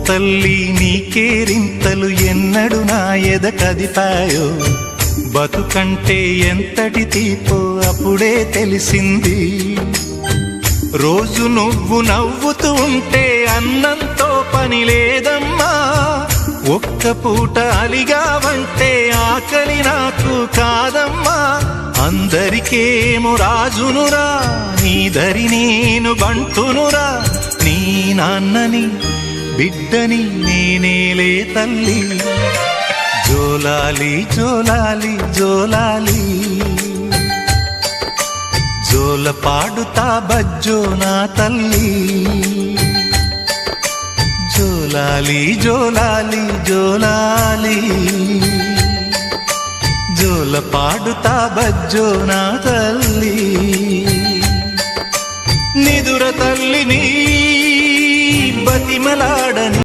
తల్లి నీకేరింతలు ఎన్నడు నా ఎద కదిపాయో, బతుకంటే ఎంతటి తీపో అప్పుడే తెలిసింది. రోజు నువ్వు నవ్వుతూ ఉంటే అన్నంతో పని లేదమ్మా, ఒక్క పూట అలిగావంటే ఆకలి నాకు కాదమ్మా. అందరికేమో రాజునురా, నీ దరి నేను బంటునురా, నీ నాన్నని బిడ్డని నేనేలే తల్లి. జోలాలి జోలాలి జోలాలి, జోల పాడుతా బజ్జో నా తల్లి. జోలాలి జోలాలి జోలాలి, జోల పాడుతా బజ్జో నా తల్లి. నిదుర తల్లిని బతిమలాడని